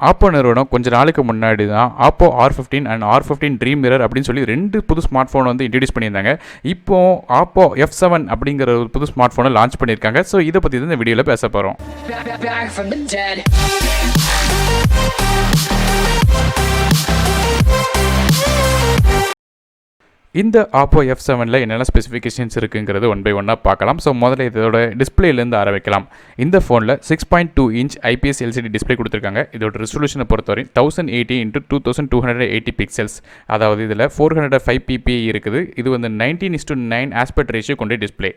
ஆப்போ நிறுவனம் கொஞ்ச நாளுக்கு முன்னாடி தான் ஆப்போ R15 and R15 dream mirror அப்படின்னு சொல்லி 2 புது ஸ்மார்ட் ஃபோன் வந்து இன்ட்ரடியூஸ் பண்ணியிருந்தாங்க. இப்போ ஆப்போ F7 அப்படிங்கிற ஒரு புது ஸ்மார்ட் ஃபோனை லான்ச் பண்ணியிருக்காங்க. ஸோ இதை பற்றி தான் இந்த வீடியோவில் பேச போகிறோம். இந்த ஆப்போ F7ல என்னென்ன ஸ்பெசிஃபிகேஷன்ஸ் இருக்குங்கிறது ஒன் பை ஒன்னாக பார்க்கலாம். ஸோ முதல்ல இதோட டிஸ்பிளேலேருந்து ஆரம்பிக்கலாம். இந்த ஃபோனில் 6.2 இன்ச் IPS LCD டிஸ்பிளே கொடுத்துருக்காங்க. இதோட ரெசல்யூஷனை பொறுத்தவரை 1080 x 2280 பிக்சல்ஸ், அதாவது இதில் 405 ppi இருக்குது. இது வந்து 19:9 ஆஸ்பெக்ட் ரேஷியோ கொண்ட டிஸ்பிளே.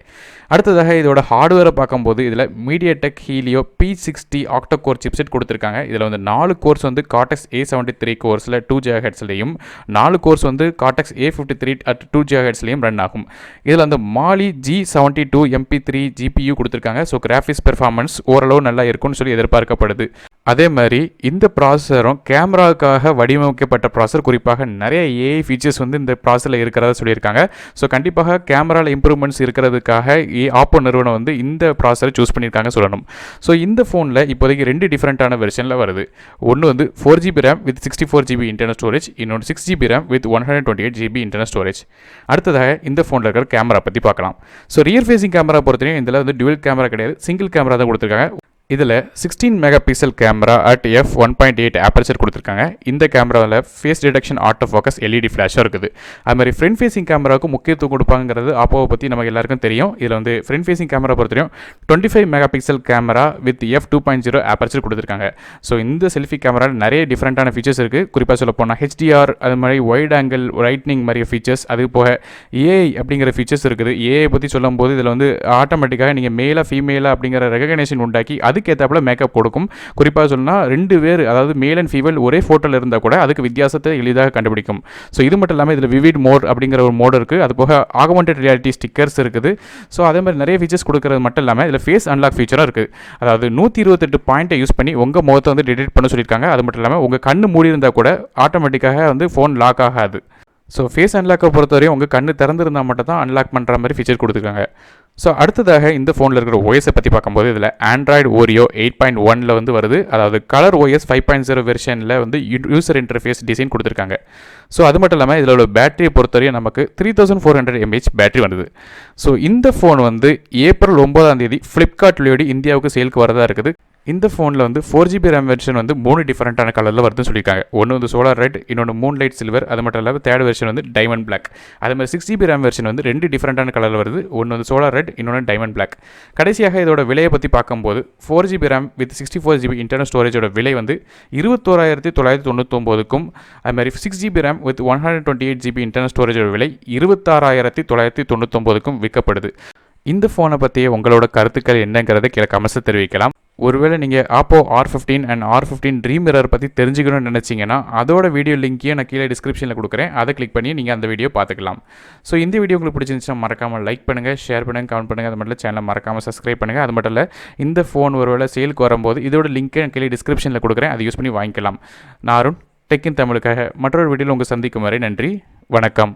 அடுத்ததாக இதோட ஹார்ட்வேரை பார்க்கும்போது இதில் MediaTek Helio P60 ஆக்டோ core chipset கொடுத்துருக்காங்க. இதில் வந்து 4 கோர்ஸ் வந்து Cortex A73 கோர்ஸில் 2 GHzலையும் 4 கோர்ஸ் வந்து Cortex A53 at 2 GHzலையும் ரன் ஆகும். இதில் அந்த மாலி G72 MP3 GPU கொடுத்துருக்காங்க. ஸோ கிராஃபிக்ஸ் பெர்ஃபார்மன்ஸ் ஓரளவு நல்லா இருக்கும்னு சொல்லி எதிர்பார்க்கப்படுது. அதே மாதிரி இந்த ப்ராசஸரும் கேமராவுக்காக வடிவமைக்கப்பட்ட ப்ராசஸர், குறிப்பாக நிறைய AI ஃபீச்சர்ஸ் வந்து இந்த ப்ராசஸில் இருக்கிறதா சொல்லியிருக்காங்க. ஸோ கண்டிப்பாக கேமராவில் இம்ப்ரூவ்மெண்ட்ஸ் இருக்கிறதுக்காக ஆப்போ நிறுவனம் வந்து இந்த ப்ராசஸரை சூஸ் பண்ணியிருக்காங்க சொல்லணும். ஸோ இந்த ஃபோனில் இப்போதைக்கு 2 டிஃப்ரெண்ட்டான வெர்ஷனில் வருது. ஒன்று வந்து 4GB RAM with 64GB internal storage, இன்னொன்று 6GB RAM with 128GB internal storage. அடுத்ததாக இந்த ஃபோனில் இருக்கிற கேமரா பற்றி பார்க்கலாம். ஸோ ரியர் ஃபேசிங் கேமரா பொறுத்தவரைக்கும் இதில் வந்து டுவல் கேமரா கிடையாது, சிங்கிள் கேமரா தான் கொடுத்துருக்காங்க. இதில் 16 mega pixel camera at f1.8 aperture கொடுத்துருக்காங்க. இந்த கேமராவில் face detection auto focus LED ஃப்ளாஷாக இருக்குது. அது மாதிரி ஃப்ரண்ட் ஃபேசிங் கேமராவுக்கு முக்கியத்துவம் கொடுப்பாங்கிறது ஆப்போவை பற்றி நமக்கு எல்லாருக்கும் தெரியும். இதில் வந்து ஃப்ரண்ட் ஃபேசிங் கேமரா பொறுத்தவரையும் 25 mega pixel camera with f2.0 aperture கொடுத்துருக்காங்க. ஸோ இந்த செல்ஃபி கேமராவில் நிறைய டிஃப்ரெண்ட்டான ஃபீச்சர்ஸ் இருக்குது. குறிப்பாக சொல்ல போனால் HDR, அது மாதிரி ஒயிட் ஆங்கிள் ரைட்னிங் மாதிரி ஃபீச்சர்ஸ், அது போக AI அப்படிங்கிற ஃபீச்சர்ஸ் இருக்குது. AI பற்றி சொல்லும்போது இதில் வந்து ஆட்டோமேட்டிக்காக நீங்கள் மேலாக ஃபீமேலாக அப்படிங்கிற ரெகக்னேஷன் உண்டாக்கி அதுக்கேற்றாப்புல மேக்கப் கொடுக்கும். குறிப்பாக சொன்னால் 2 பேர், அதாவது மேல் அண்ட் ஃபீமேல் ஒரே ஃபோட்டோவில் இருந்தால் கூட அதுக்கு வித்தியாசத்தை எளிதாக கண்டுபிடிக்கும். ஸோ இது மட்டும் இல்லாமல் இதில் விவிட் மோட் அப்படிங்கிற ஒரு மோட் இருக்குது. அது போக ஆகுமெண்டட் ரியாலிட்டி ஸ்டிக்கர்ஸ் இருக்குது. ஸோ அதே மாதிரி நிறைய ஃபீச்சர்ஸ் கொடுக்கறது மட்டும் இல்லாமல் இதில் ஃபேஸ் அன்லாக் ஃபீச்சரும் இருக்குது. அதாவது 128 பாயிண்ட்டை யூஸ் பண்ணி உங்கள் முகத்தை வந்து டிடெக்ட் பண்ண சொல்லியிருக்காங்க. அது மட்டும் இல்லாமல் உங்கள் கண்ணு மூடி இருந்தால் கூட ஆட்டோமேட்டிக்காக வந்து ஃபோன் லாக் ஆகாது. ஸோ ஃபேஸ் அன்லாக்கை பொறுத்தவரையும் உங்கள் கண்ணு திறந்துருந்தால் மட்டும் தான் அன்லாக் பண்ணுற மாதிரி ஃபீச்சர் கொடுத்துருக்காங்க. ஸோ அடுத்ததாக இந்த ஃபோனில் இருக்கிற OS பற்றி பார்க்கும்போது இதில் ஆண்ட்ராய்டு ஓரியோ 8.1 வந்து வருது. அதாவது கலர் OS 5.0 வெர்ஷனில் வந்து யூசர் இன்டர்ஃபேஸ் டிசைன் கொடுத்துருக்காங்க. ஸோ அது மட்டும் இல்லாமல் இதில் உள்ள பேட்டரியை பொறுத்தவரையும் நமக்கு 3400 mAh பேட்டரி வருது. ஸோ இந்த ஃபோன் வந்து ஏப்ரல் 9 ஃப்ளிப்கார்ட்லேயோடு இந்தியாவுக்கு சேலுக்கு வரதா இருக்குது. இந்த ஃபோனில் வந்து 4GB RAM வெர்ஷன் வந்து 3 டிஃப்ரெண்ட்டான கலரில் வருதுன்னு சொல்லியிருக்காங்க. ஒன்று வந்து சோலார் ரெட், இன்னொன்று மூன்லைட் சில்வர், அது மட்டும் இல்லாமல் தேர்ட் வெர்ஷன் வந்து டைமண்ட் பிளாக். அதே மாதிரி 6GB RAM வெர்ஷன் வந்து 2 டிஃப்ரெண்ட்டான கலரில் வருது. ஒன்று வந்து சோலார் ரெட், இன்னொன்று டைமண்ட் பிளாக். கடைசியாக இதோட விலையை பற்றி பார்க்கும்போது 4GB RAM with 64GB internal ஸ்டோரேஜோட விலை வந்து 21,999க்கும், அது மாதிரி 6GB RAM with 128GB internal ஸ்டோரேஜோட விலை 26,999க்கும் விற்கப்படுது. இந்த ஃபோனை பற்றிய உங்களோட கருத்துக்கள் என்னங்கிறத கீழே கமெண்ட்ஸை தெரிவிக்கலாம். ஒருவேளை நீங்கள் ஆப்போ R15 and R15 dream mirror பற்றி தெரிஞ்சுக்கணும்னு நினச்சிங்கன்னா அதோட வீடியோ லிங்க்கையும் நான் கீழே டிஸ்கிரிப்ஷனில் கொடுக்குறேன். அதை கிளிக் பண்ணி நீங்கள் அந்த வீடியோ பார்த்துக்கலாம். ஸோ இந்த வீடியோ உங்களுக்கு பிடிச்சிருந்துச்சுன்னா மறக்காமல் லைக் பண்ணுங்கள், ஷேர் பண்ணுங்கள், கமெண்ட் பண்ணுங்கள். அது மட்டும் சேனலை மறக்காமல் சப்ஸ்கிரைப் பண்ணுங்கள். அது மட்டும் இல்லை, இந்த ஃபோன் ஒருவேளை சேலுக்கு வரும்போது இதோட லிங்க்கை நான் கீழே டிஸ்கிரிப்ஷனில் கொடுக்குறேன். அதை யூஸ் பண்ணி வாங்கிக்கலாம். நான் அருண், டெக் இன் தமிழுக்காக மற்றொரு வீடியோவில் உங்கள் சந்திக்கும் வரை நன்றி, வணக்கம்.